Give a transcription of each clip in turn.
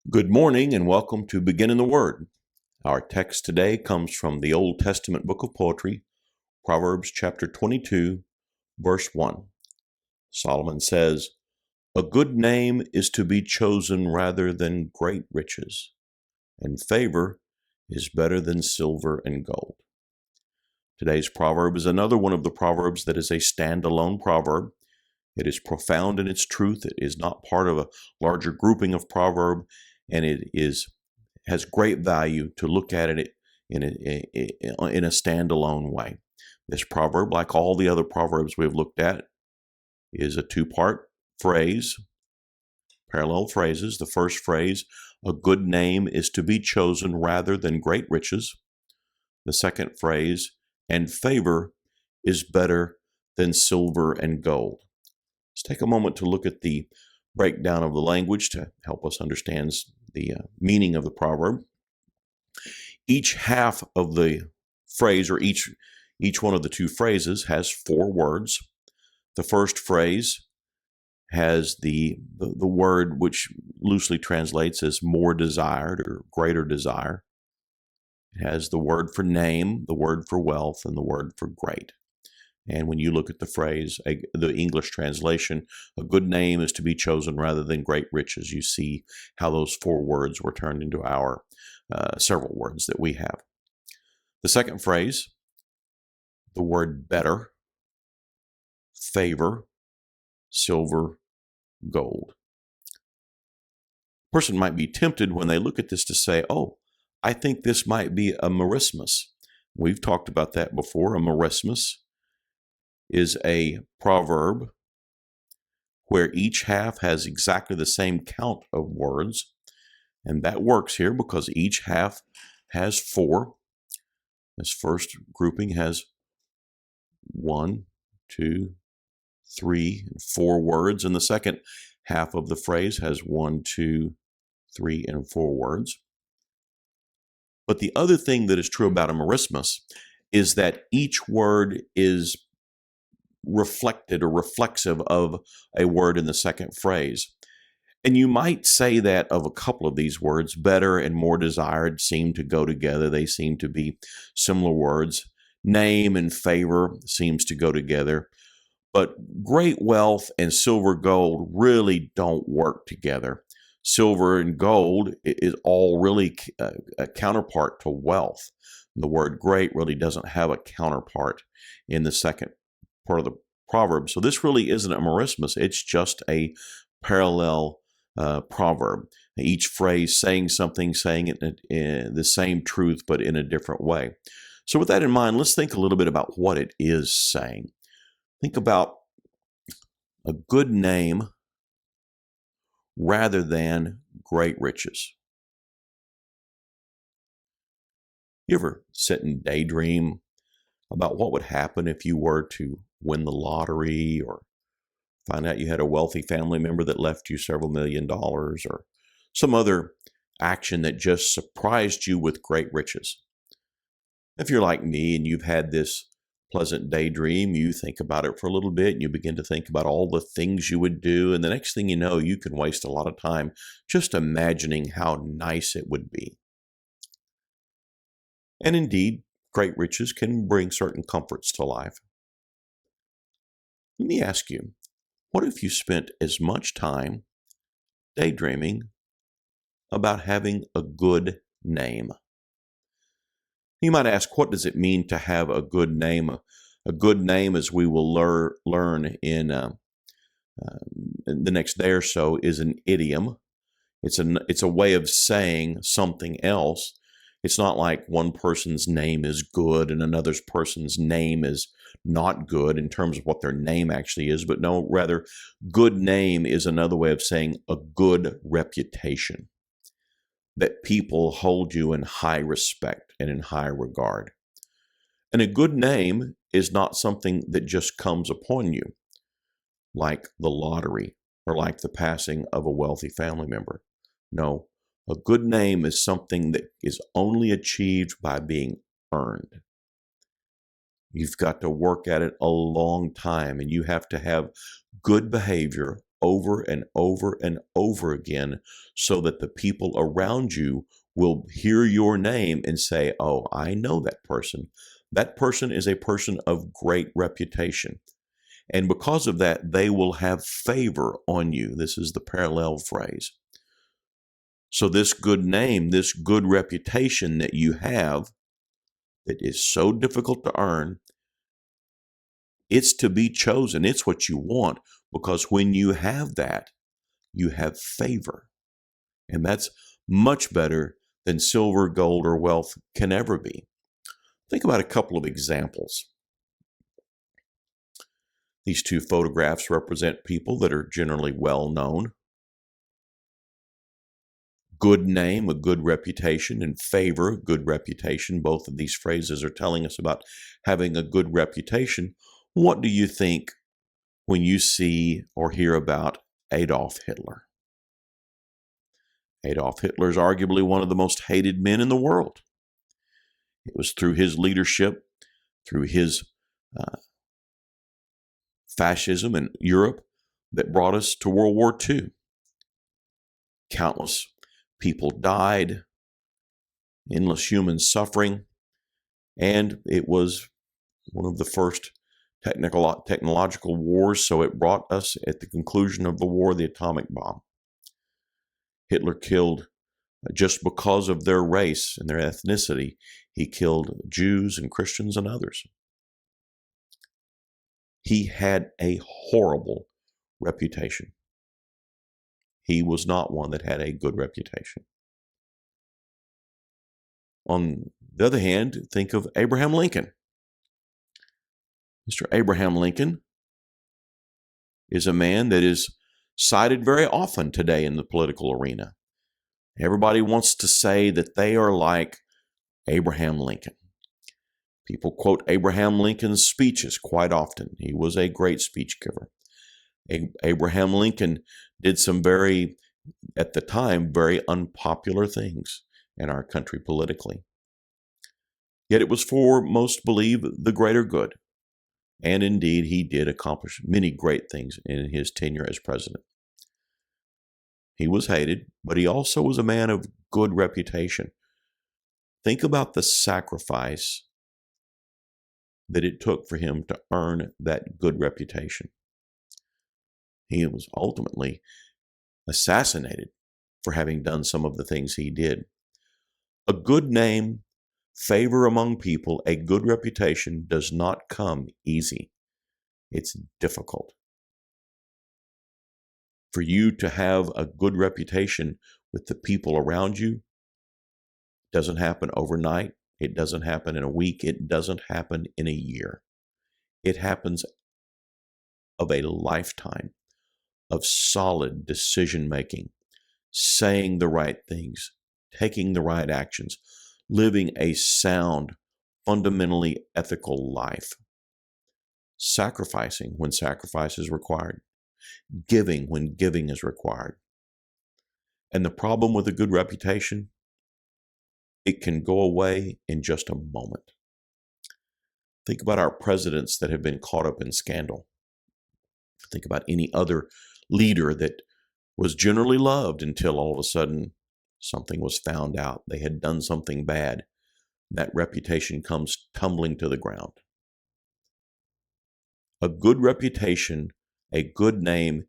Good morning and welcome to Begin in the Word. Our text today comes from the Old Testament book of poetry, Proverbs chapter 22, verse 1. Solomon says, "A good name is to be chosen rather than great riches, and favor is better than silver and gold." Today's proverb is another one of the proverbs that is a standalone proverb. It is profound in its truth. It is not part of a larger grouping of proverb, and has great value to look at it in a standalone way. This proverb, like all the other proverbs we've looked at, is a two-part phrase, parallel phrases. The first phrase, "A good name is to be chosen rather than great riches." The second phrase, "And favor is better than silver and gold." Let's take a moment to look at the breakdown of the language to help us understand the meaning of the proverb. Each half of the phrase, or each one of the two phrases, has four words. The first phrase has the word which loosely translates as more desired or greater desire. It has the word for name, the word for wealth, and the word for great. And when you look at the phrase, the English translation, "A good name is to be chosen rather than great riches," you see how those four words were turned into our several words that we have. The second phrase, the word better, favor, silver, gold. A person might be tempted when they look at this to say, "Oh, I think this might be a merismus." We've talked about that before. A merismus is a proverb where each half has exactly the same count of words. And that works here because each half has four. This first grouping has 1, 2, 3, 4 words. And the second half of the phrase has 1, 2, 3, and 4 words. But the other thing that is true about a merismus is that each word is reflected or reflexive of a word in the second phrase. And you might say that of a couple of these words. Better and more desired seem to go together. They seem to be similar words. Name and favor seems to go together. But great wealth and silver gold really don't work together. Silver and gold is all really a counterpart to wealth. The word great really doesn't have a counterpart in the second part of the proverb. So this really isn't a merismus. It's just a parallel proverb. Each phrase saying something, saying it in the same truth, but in a different way. So with that in mind, let's think a little bit about what it is saying. Think about a good name rather than great riches. You ever sit and daydream about what would happen if you were to win the lottery, or find out you had a wealthy family member that left you several $1,000,000, or some other action that just surprised you with great riches? If you're like me and you've had this pleasant daydream, you think about it for a little bit and you begin to think about all the things you would do. And the next thing you know, you can waste a lot of time just imagining how nice it would be. And indeed, great riches can bring certain comforts to life. Let me ask you, what if you spent as much time daydreaming about having a good name? You might ask, what does it mean to have a good name? A good name, as we will learn in the next day or so, is an idiom. It's a way of saying something else. It's not like one person's name is good and another person's name is not good in terms of what their name actually is, but no, rather, good name is another way of saying a good reputation, that people hold you in high respect and in high regard. And a good name is not something that just comes upon you, like the lottery or like the passing of a wealthy family member. No, a good name is something that is only achieved by being earned. You've got to work at it a long time, and you have to have good behavior over and over and over again so that the people around you will hear your name and say, oh, I know that person. That person is a person of great reputation. And because of that, they will have favor on you. This is the parallel phrase. So this good name, this good reputation that you have that is so difficult to earn, it's to be chosen. It's what you want, because when you have that, you have favor. And that's much better than silver, gold, or wealth can ever be. Think about a couple of examples. These two photographs represent people that are generally well known. Good name, a good reputation, and favor, good reputation. Both of these phrases are telling us about having a good reputation. What do you think when you see or hear about Adolf Hitler? Adolf Hitler is arguably one of the most hated men in the world. It was through his leadership, through his fascism in Europe, that brought us to World War II. Countless people died, endless human suffering, and it was one of the first technological wars, so it brought us, at the conclusion of the war, the atomic bomb. Hitler killed, just because of their race and their ethnicity, he killed Jews and Christians and others. He had a horrible reputation. He was not one that had a good reputation. On the other hand, think of Abraham Lincoln. Mr. Abraham Lincoln is a man that is cited very often today in the political arena. Everybody wants to say that they are like Abraham Lincoln. People quote Abraham Lincoln's speeches quite often. He was a great speech giver. Abraham Lincoln did some at the time, very unpopular things in our country politically. Yet it was for, most believe, the greater good. And indeed, he did accomplish many great things in his tenure as president. He was hated, but he also was a man of good reputation. Think about the sacrifice that it took for him to earn that good reputation. He was ultimately assassinated for having done some of the things he did. A good name, favor among people, a good reputation does not come easy. It's difficult. For you to have a good reputation with the people around you doesn't happen overnight. It doesn't happen in a week. It doesn't happen in a year. It happens of a lifetime of solid decision-making, saying the right things, taking the right actions, living a sound, fundamentally ethical life, sacrificing when sacrifice is required, giving when giving is required. And the problem with a good reputation, it can go away in just a moment. Think about our presidents that have been caught up in scandal. Think about any other leader that was generally loved until all of a sudden something was found out. They had done something bad. That reputation comes tumbling to the ground. A good reputation, a good name,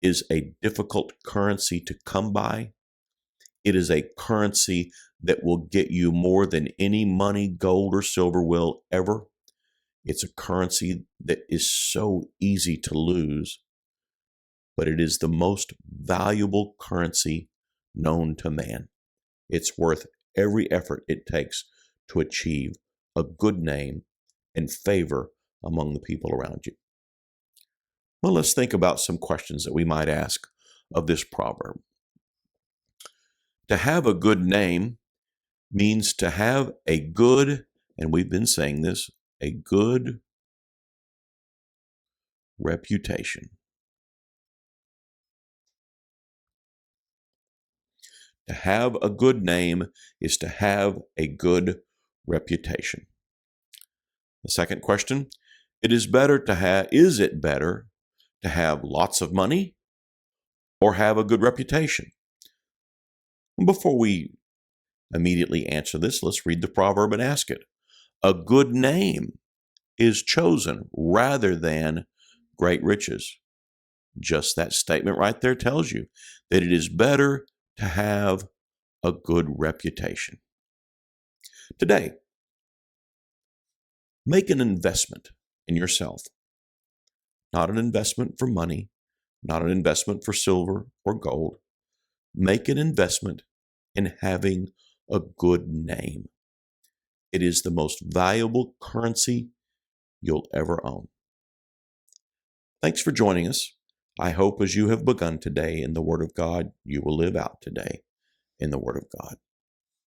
is a difficult currency to come by. It is a currency that will get you more than any money, gold, or silver will ever. It's a currency that is so easy to lose, but it is the most valuable currency known to man. It's worth every effort it takes to achieve a good name and favor among the people around you. Well, let's think about some questions that we might ask of this proverb. To have a good name means to have a good, and we've been saying this, a good reputation. To have a good name is to have a good reputation. The second question, is it better to have lots of money or have a good reputation? Before we immediately answer this, let's read the proverb and ask it. A good name is chosen rather than great riches. Just that statement right there tells you that it is better to have a good reputation. Today, make an investment in yourself. Not an investment for money, not an investment for silver or gold. Make an investment in having a good name. It is the most valuable currency you'll ever own. Thanks for joining us. I hope as you have begun today in the Word of God, you will live out today in the Word of God.